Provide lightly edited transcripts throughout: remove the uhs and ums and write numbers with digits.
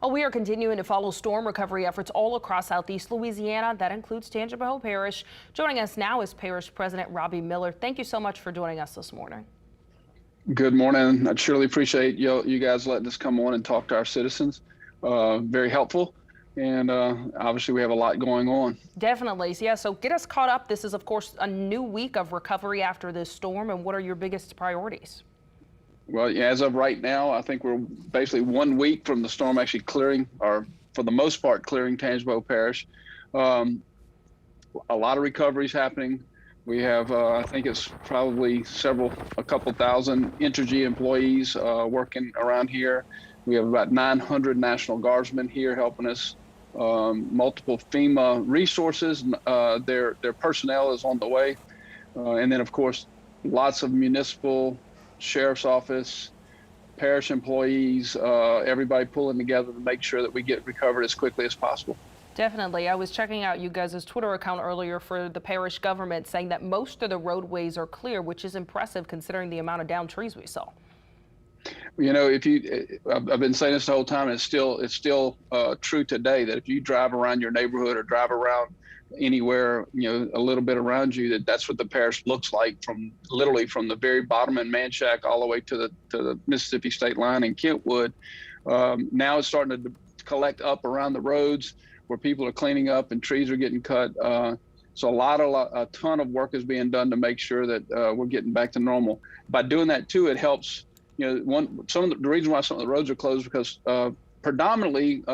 Oh, we are continuing to follow storm recovery efforts all across southeast Louisiana. That includes Tangipahoa Parish. Joining us now is Parish President Robby Miller. Thank you so much for joining us this morning. Good morning. I surely appreciate you guys letting us come on and talk to our citizens. Very helpful. And obviously we have a lot going on. Definitely. Yeah, so get us caught up. This is, of course, a new week of recovery after this storm. And what are your biggest priorities? Well, yeah, as of right now, I think we're basically 1 week from the storm actually clearing, or for the most part, clearing Tangipahoa Parish. A lot of recoveries happening. We have, I think it's probably a couple thousand Entergy employees working around here. We have about 900 National Guardsmen here helping us. Multiple FEMA resources. Their personnel is on the way. And then, of course, lots of municipal, sheriff's office, parish employees, everybody pulling together to make sure that we get recovered as quickly as possible. Definitely. I was checking out you guys' Twitter account earlier for the parish government saying that most of the roadways are clear, which is impressive considering the amount of downed trees we saw. You know, I've been saying this the whole time, and it's still true today, that if you drive around your neighborhood or drive around anywhere, a little bit around you, that's what the parish looks like, literally from the very bottom in Manchac all the way to the Mississippi state line in Kentwood. Now it's starting to collect up around the roads where people are cleaning up and trees are getting cut. So a ton of work is being done to make sure that we're getting back to normal. By doing that too, it helps. The reason why some of the roads are closed because predominantly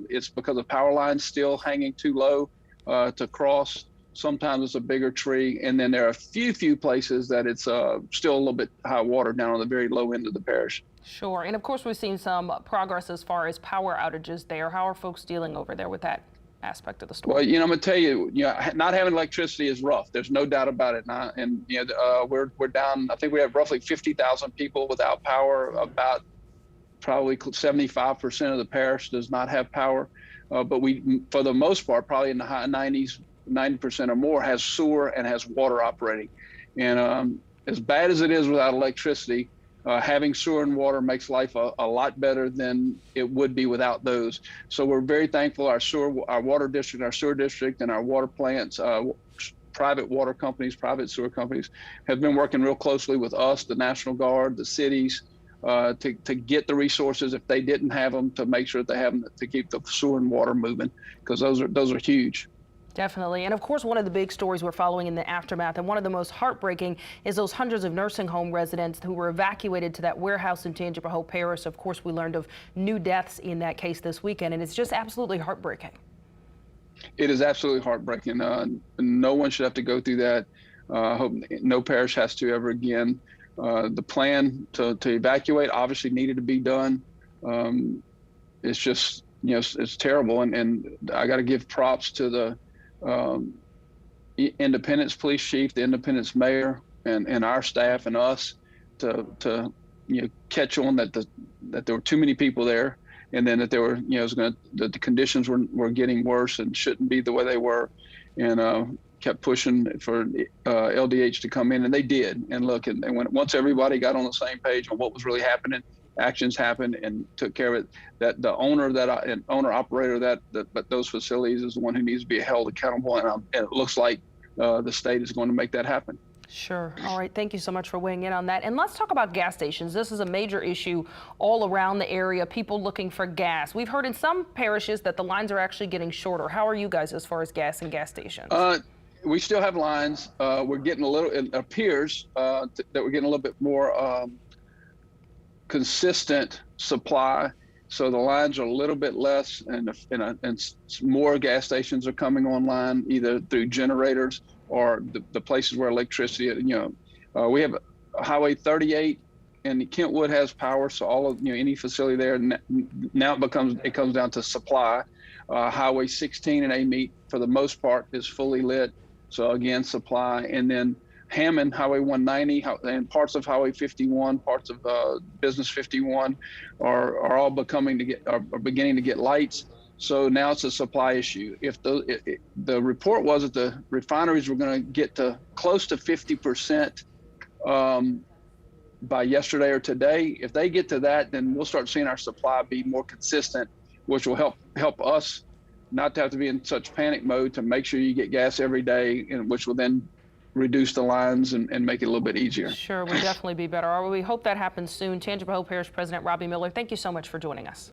it's because of power lines still hanging too low to cross. Sometimes it's a bigger tree, and then there are a few places that it's still a little bit high water down on the very low end of the parish. Sure, and of course we've seen some progress as far as power outages there. How are folks dealing over there with that aspect of the storm? Well, I'm gonna tell you, not having electricity is rough. There's no doubt about it. We're down. I think we have roughly 50,000 people without power. About probably 75% of the parish does not have power. But we, for the most part, probably in the high 90s, 90% or more, has sewer and has water operating. And as bad as it is without electricity, having sewer and water makes life a lot better than it would be without those. So we're very thankful our water district, our sewer district, and our water plants, private water companies, private sewer companies, have been working real closely with us, the National Guard, the cities, to get the resources if they didn't have them, to make sure that they have them to keep the sewer and water moving, because those are huge. Definitely. And of course, one of the big stories we're following in the aftermath, and one of the most heartbreaking, is those hundreds of nursing home residents who were evacuated to that warehouse in Tangipahoa Parish. Of course, we learned of new deaths in that case this weekend, and it's just absolutely heartbreaking. It is absolutely heartbreaking. No one should have to go through that. I hope no parish has to ever again. The plan to evacuate obviously needed to be done. It's just, it's terrible. And I got to give props to the Independence Police Chief, the Independence Mayor, and our staff and us to catch on that there were too many people there, and then that there were that the conditions were getting worse and shouldn't be the way they were, and kept pushing for LDH to come in, and they did. And look, and once everybody got on the same page on what was really happening, actions happened and took care of it. That the owner operator that those facilities is the one who needs to be held accountable, and it looks like the state is going to make that happen. Sure. All right. Thank you so much for weighing in on that. And let's talk about gas stations. This is a major issue all around the area, people looking for gas. We've heard in some parishes that the lines are actually getting shorter. How are you guys as far as gas and gas stations? We still have lines. We're getting it appears that we're getting a little bit more consistent supply. So the lines are a little bit less, and more gas stations are coming online, either through generators or the places where electricity, we have Highway 38 and Kentwood has power. So all of, any facility there, now it comes down to supply. Highway 16 and Amite, for the most part, is fully lit. So again, supply. And then Hammond, Highway 190, and parts of Highway 51, parts of Business 51 are all beginning to get lights. So now it's a supply issue. If the report was that the refineries were going to get to close to 50% by yesterday or today, if they get to that, then we'll start seeing our supply be more consistent which will help us not to have to be in such panic mode to make sure you get gas every day, and which will then reduce the lines and make it a little bit easier. Sure, would definitely be better. We hope that happens soon. Tangipahoa Parish President Robby Miller, thank you so much for joining us.